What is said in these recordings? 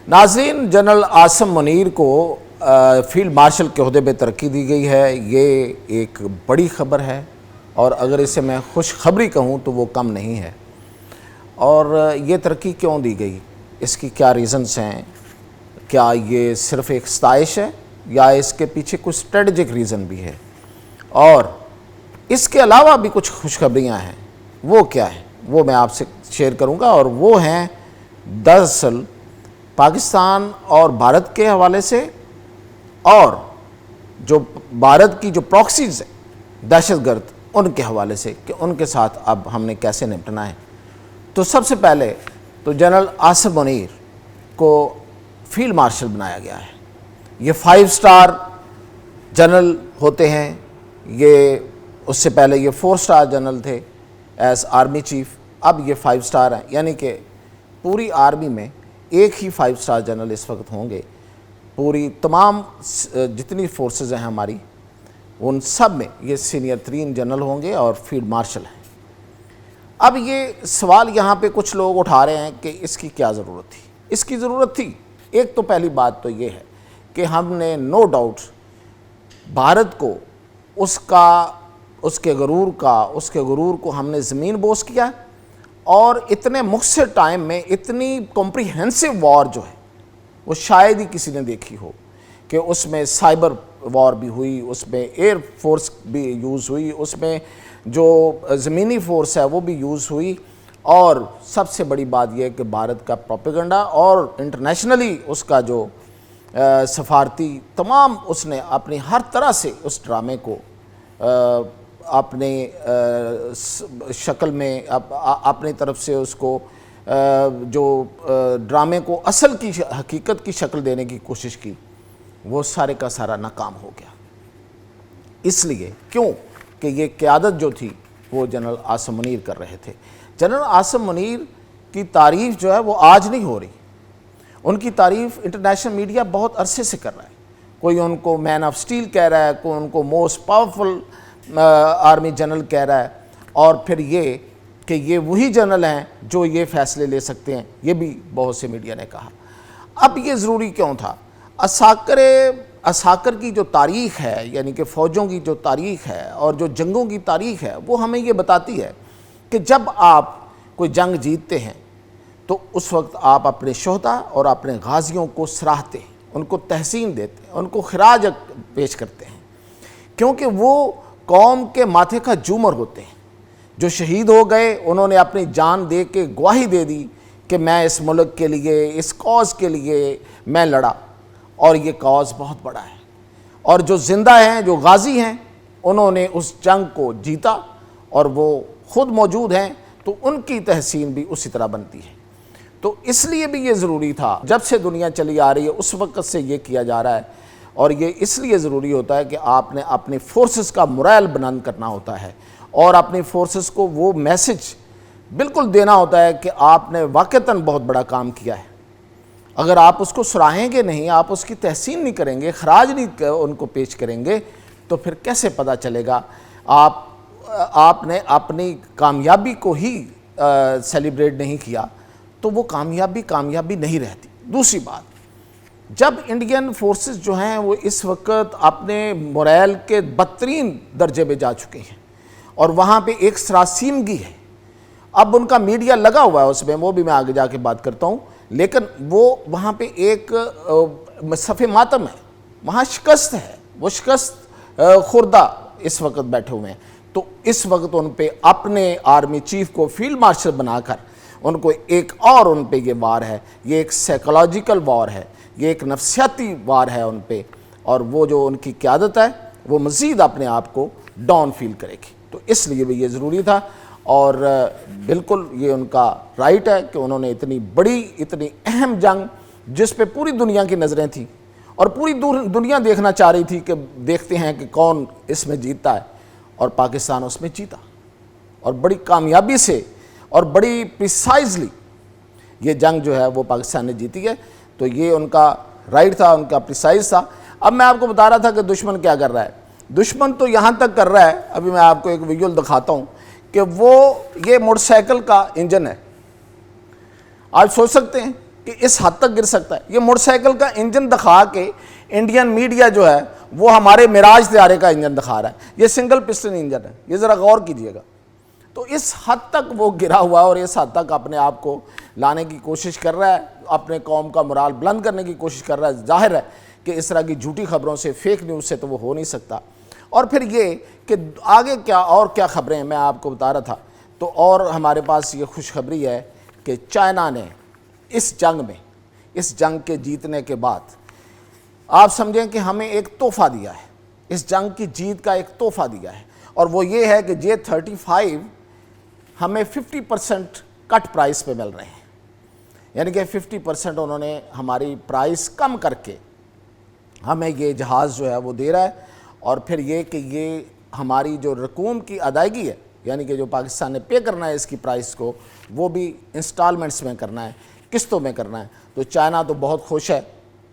ناظرین، جنرل عاصم منیر کو field marshal K عہدے پہ ترقی دی گئی ہے۔ یہ ایک بڑی خبر ہے اور اگر اسے میں خوش خبری کہوں تو وہ کم نہیں ہے۔ اور یہ ترقی کیوں دی گئی؟ اس کی کیا ریزنز ہیں؟ کیا یہ صرف ایک ستائش ہے یا اس کے پیچھے کچھ اسٹریٹجک ریزن بھی ہے؟ اور اس کے علاوہ بھی کچھ خوشخبریاں ہیں، وہ کیا ہیں وہ میں آپ سے شیئر کروں گا، اور وہ ہیں دراصل پاکستان اور بھارت کے حوالے سے، اور جو بھارت کی جو پراکسیز ہیں دہشت گرد ان کے حوالے سے کہ ان کے ساتھ اب ہم نے کیسے نپٹنا ہے۔ تو سب سے پہلے تو جنرل عاصم منیر کو فیلڈ مارشل بنایا گیا ہے۔ یہ 5 اسٹار جنرل ہوتے ہیں، یہ اس سے پہلے یہ 4 اسٹار جنرل تھے ایز آرمی چیف، اب یہ 5 اسٹار ہیں، یعنی کہ پوری آرمی میں ایک ہی 5 اسٹار جنرل اس وقت ہوں گے۔ پوری تمام جتنی فورسز ہیں ہماری ان سب میں یہ سینئر ترین جنرل ہوں گے اور فیلڈ مارشل ہیں۔ اب یہ سوال یہاں پہ کچھ لوگ اٹھا رہے ہیں کہ اس کی کیا ضرورت تھی؟ اس کی ضرورت تھی، ایک تو پہلی بات تو یہ ہے کہ ہم نے نو ڈاؤٹ بھارت کو اس کے غرور کو ہم نے زمین بوس کیا، اور اتنے مختصر ٹائم میں اتنی کمپریہنسو وار جو ہے وہ شاید ہی کسی نے دیکھی ہو، کہ اس میں سائبر وار بھی ہوئی، اس میں ایئر فورس بھی یوز ہوئی، اس میں جو زمینی فورس ہے وہ بھی یوز ہوئی، اور سب سے بڑی بات یہ ہے کہ بھارت کا پروپیگنڈا اور انٹرنیشنلی اس کا جو سفارتی تمام اس نے اپنی ہر طرح سے اس ڈرامے کو اپنے شکل میں اپنی طرف سے اس کو جو ڈرامے کو اصل کی حقیقت کی شکل دینے کی کوشش کی، وہ سارے کا سارا ناکام ہو گیا۔ اس لیے کیوں کہ یہ قیادت جو تھی وہ جنرل عاصم منیر کر رہے تھے۔ جنرل عاصم منیر کی تعریف جو ہے وہ آج نہیں ہو رہی، ان کی تعریف انٹرنیشنل میڈیا بہت عرصے سے کر رہا ہے۔ کوئی ان کو مین آف سٹیل کہہ رہا ہے، کوئی ان کو موسٹ پاورفل آرمی جنرل کہہ رہا ہے، اور پھر یہ کہ یہ وہی جنرل ہیں جو یہ فیصلے لے سکتے ہیں، یہ بھی بہت سے میڈیا نے کہا۔ اب یہ ضروری کیوں تھا؟ عساکر کی جو تاریخ ہے، یعنی کہ فوجوں کی جو تاریخ ہے اور جو جنگوں کی تاریخ ہے، وہ ہمیں یہ بتاتی ہے کہ جب آپ کوئی جنگ جیتتے ہیں تو اس وقت آپ اپنے شہداء اور اپنے غازیوں کو سراہتے ہیں، ان کو تحسین دیتے ہیں، ان کو خراج پیش کرتے ہیں، کیونکہ وہ قوم کے ماتھے کا جومر ہوتے ہیں۔ جو شہید ہو گئے انہوں نے اپنی جان دے کے گواہی دے دی کہ میں اس ملک کے لیے، اس کاز کے لیے میں لڑا، اور یہ کاز بہت بڑا ہے۔ اور جو زندہ ہیں، جو غازی ہیں، انہوں نے اس جنگ کو جیتا اور وہ خود موجود ہیں، تو ان کی تحسین بھی اسی طرح بنتی ہے۔ تو اس لیے بھی یہ ضروری تھا، جب سے دنیا چلی آ رہی ہے اس وقت سے یہ کیا جا رہا ہے، اور یہ اس لیے ضروری ہوتا ہے کہ آپ نے اپنی فورسز کا مورائل بلند کرنا ہوتا ہے، اور اپنی فورسز کو وہ میسج بالکل دینا ہوتا ہے کہ آپ نے واقعتاً بہت بڑا کام کیا ہے۔ اگر آپ اس کو سراہیں گے نہیں، آپ اس کی تحسین نہیں کریں گے، خراج نہیں ان کو پیش کریں گے، تو پھر کیسے پتہ چلے گا؟ آپ نے اپنی کامیابی کو ہی سیلیبریٹ نہیں کیا تو وہ کامیابی نہیں رہتی۔ دوسری بات، جب انڈین فورسز جو ہیں وہ اس وقت اپنے مورائل کے بدترین درجے پہ جا چکے ہیں، اور وہاں پہ ایک سراسیمگی ہے، اب ان کا میڈیا لگا ہوا ہے اس میں، وہ بھی میں آگے جا کے بات کرتا ہوں، لیکن وہ وہاں پہ ایک صف ماتم ہے، وہاں شکست ہے، وہ شکست خوردہ اس وقت بیٹھے ہوئے ہیں۔ تو اس وقت ان پہ اپنے آرمی چیف کو فیلڈ مارشل بنا کر ان کو ایک اور ان پہ یہ وار ہے، یہ ایک سائیکولوجیکل وار ہے، یہ ایک نفسیاتی وار ہے ان پہ، اور وہ جو ان کی قیادت ہے وہ مزید اپنے آپ کو ڈاؤن فیل کرے گی۔ تو اس لیے بھی یہ ضروری تھا، اور بالکل یہ ان کا رائٹ ہے کہ انہوں نے اتنی بڑی، اتنی اہم جنگ جس پہ پوری دنیا کی نظریں تھیں اور پوری دنیا دیکھنا چاہ رہی تھی کہ دیکھتے ہیں کہ کون اس میں جیتتا ہے، اور پاکستان اس میں جیتا، اور بڑی کامیابی سے اور بڑی پریسائزلی یہ جنگ جو ہے وہ پاکستان نے جیتی ہے۔ تو یہ ان کا رائٹ تھا، ان کا پریسائز تھا۔ اب میں آپ کو بتا رہا تھا کہ دشمن کیا کر رہا ہے۔ دشمن تو یہاں تک کر رہا ہے، ابھی میں آپ کو ایک ویژول دکھاتا ہوں کہ وہ یہ موٹر سائیکل کا انجن ہے۔ آپ سوچ سکتے ہیں کہ اس حد تک گر سکتا ہے. یہ موٹر سائیکل کا انجن دکھا کے انڈین میڈیا جو ہے وہ ہمارے معراج طیارے کا انجن دکھا رہا ہے. یہ سنگل پسٹن انجن ہے, یہ ذرا غور کیجئے گا. تو اس حد تک وہ گرا ہوا اور اس حد تک اپنے آپ کو لانے کی کوشش کر رہا ہے, اپنے قوم کا مرال بلند کرنے کی کوشش کر رہا ہے. ظاہر ہے کہ اس طرح کی جھوٹی خبروں سے, فیک نیوز سے تو وہ ہو نہیں سکتا. اور پھر یہ کہ آگے کیا خبریں ہیں میں آپ کو بتا رہا تھا. تو اور ہمارے پاس یہ خوشخبری ہے کہ چائنا نے اس جنگ کے جیتنے کے بعد آپ سمجھیں کہ ہمیں ایک تحفہ دیا ہے, اس جنگ کی جیت کا ایک تحفہ دیا ہے, اور وہ یہ ہے کہ J-35 ہمیں 50% کٹ پرائس پہ مل رہے ہیں. یعنی کہ 50% انہوں نے ہماری پرائس کم کر کے ہمیں یہ جہاز جو ہے وہ دے رہا ہے. اور پھر یہ کہ یہ ہماری جو رقوم کی ادائیگی ہے, یعنی کہ جو پاکستان نے پے کرنا ہے اس کی پرائس کو, وہ بھی انسٹالمنٹس میں کرنا ہے, قسطوں میں کرنا ہے. تو چائنا تو بہت خوش ہے,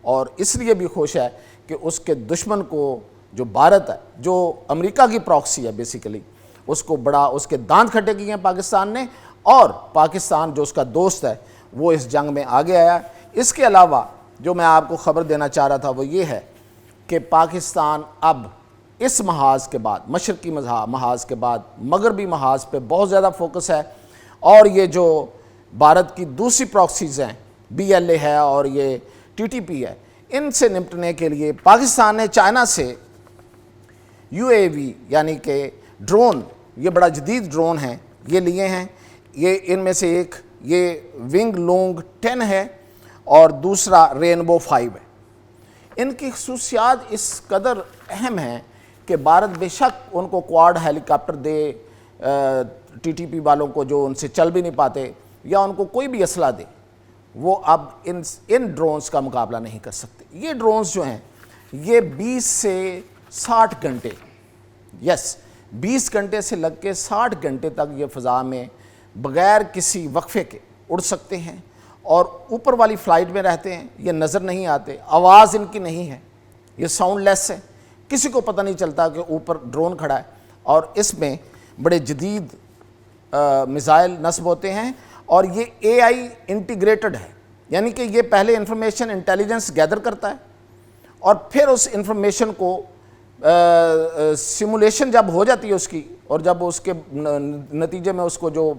اور اس لیے بھی خوش ہے کہ اس کے دشمن کو جو بھارت ہے, جو امریکہ کی پراکسی ہے بیسیکلی, اس کو بڑا اس کے دانت کھٹے کیے ہیں پاکستان نے, اور پاکستان جو اس کا دوست ہے وہ اس جنگ میں آگے آیا. اس کے علاوہ جو میں آپ کو خبر دینا چاہ رہا تھا وہ یہ ہے کہ پاکستان اب اس محاذ کے بعد, مشرقی محاذ کے بعد مغربی محاذ پہ بہت زیادہ فوکس ہے. اور یہ جو بھارت کی دوسری پراکسیز ہیں, BLA ہے اور یہ TTP ہے, ان سے نمٹنے کے لیے پاکستان نے چائنا سے UAV یعنی کہ ڈرون, یہ بڑا جدید ڈرون ہیں, یہ لیے ہیں. یہ ان میں سے ایک یہ ونگ لونگ 10 ہے اور دوسرا رینبو 5 ہے. ان کی خصوصیات اس قدر اہم ہیں کہ بھارت بے شک ان کو کوارڈ ہیلی کاپٹر دے, TTP والوں کو جو ان سے چل بھی نہیں پاتے, یا ان کو کوئی بھی اسلحہ دے, وہ اب ان ڈرونز کا مقابلہ نہیں کر سکتے. یہ ڈرونز جو ہیں یہ 20 سے 60 گھنٹے 20 گھنٹے سے لگ کے 60 گھنٹے تک یہ فضا میں بغیر کسی وقفے کے اڑ سکتے ہیں, اور اوپر والی فلائٹ میں رہتے ہیں. یہ نظر نہیں آتے, آواز ان کی نہیں ہے, یہ ساؤنڈ لیس ہے, کسی کو پتہ نہیں چلتا کہ اوپر ڈرون کھڑا ہے. اور اس میں بڑے جدید میزائل نصب ہوتے ہیں, اور یہ AI انٹیگریٹڈ ہے. یعنی کہ یہ پہلے انفارمیشن انٹیلیجنس گیدر کرتا ہے, اور پھر اس انفارمیشن کو سیمولیشن جب ہو جاتی ہے اس کی, اور جب اس کے نتیجے میں اس کو جو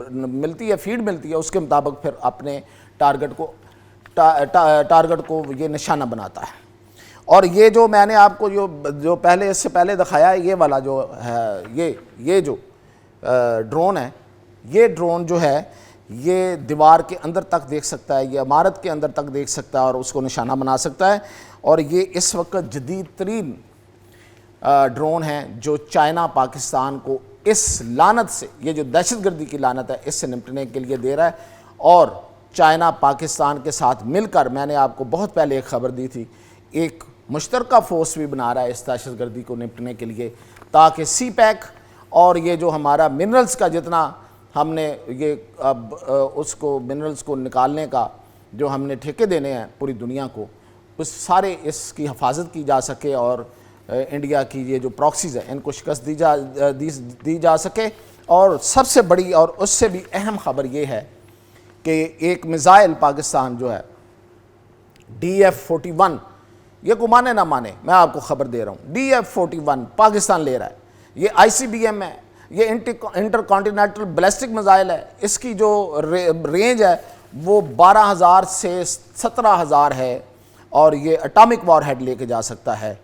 ملتی ہے, فیڈ ملتی ہے, اس کے مطابق پھر اپنے ٹارگٹ کو یہ نشانہ بناتا ہے. اور یہ جو میں نے آپ کو جو پہلے اس سے پہلے دکھایا ہے, یہ والا جو ہے یہ جو ڈرون ہے, یہ ڈرون جو ہے یہ دیوار کے اندر تک دیکھ سکتا ہے, یہ عمارت کے اندر تک دیکھ سکتا ہے اور اس کو نشانہ بنا سکتا ہے. اور یہ اس وقت جدید ترین ڈرون ہیں جو چائنا پاکستان کو اس لعنت سے, یہ جو دہشت گردی کی لعنت ہے, اس سے نمٹنے کے لیے دے رہا ہے. اور چائنا پاکستان کے ساتھ مل کر, میں نے آپ کو بہت پہلے ایک خبر دی تھی, ایک مشترکہ فورس بھی بنا رہا ہے اس دہشت گردی کو نمٹنے کے لیے, تاکہ CPEC اور یہ جو ہمارا منرلز کا جتنا ہم نے یہ اب اس کو منرلز کو نکالنے کا جو ہم نے ٹھیکے دینے ہیں پوری دنیا کو, اس سارے اس کی حفاظت کی جا سکے, اور انڈیا کی یہ جو پراکسیز ہیں ان کو شکست دی جا سکے. اور سب سے بڑی اور اس سے بھی اہم خبر یہ ہے کہ ایک میزائل پاکستان جو ہے DF-41, یہ کو مانے نہ مانے, میں آپ کو خبر دے رہا ہوں, DF-41 پاکستان لے رہا ہے. یہ ICBM ہے, یہ انٹر کانٹیننٹل بیلسٹک میزائل ہے. اس کی جو رینج ہے وہ 12,000 سے 17,000 ہے, اور یہ اٹامک وار ہیڈ لے کے جا سکتا ہے.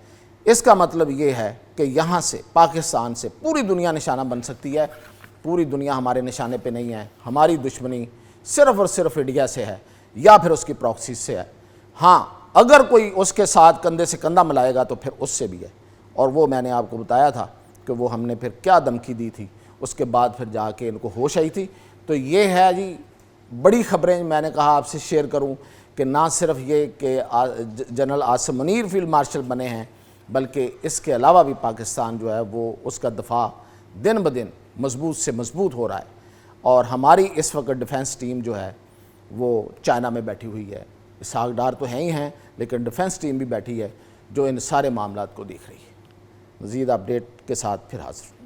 اس کا مطلب یہ ہے کہ یہاں سے پاکستان سے پوری دنیا نشانہ بن سکتی ہے. پوری دنیا ہمارے نشانے پہ نہیں ہے, ہماری دشمنی صرف اور صرف انڈیا سے ہے یا پھر اس کی پراکسیز سے ہے. ہاں, اگر کوئی اس کے ساتھ کندھے سے کندھا ملائے گا تو پھر اس سے بھی ہے. اور وہ میں نے آپ کو بتایا تھا کہ وہ ہم نے پھر کیا دھمکی دی تھی, اس کے بعد پھر جا کے ان کو ہوش آئی تھی. تو یہ ہے جی بڑی خبریں میں نے کہا آپ سے شیئر کروں, کہ نہ صرف یہ کہ general Asim Munir field marshal بنے ہیں, بلکہ اس کے علاوہ بھی پاکستان جو ہے وہ اس کا دفاع دن بدن مضبوط سے مضبوط ہو رہا ہے. اور ہماری اس وقت ڈیفنس ٹیم جو ہے وہ چائنا میں بیٹھی ہوئی ہے. اسحاق ڈار تو ہیں ہی ہیں, لیکن ڈیفنس ٹیم بھی بیٹھی ہے جو ان سارے معاملات کو دیکھ رہی ہے. مزید اپڈیٹ کے ساتھ پھر حاضر.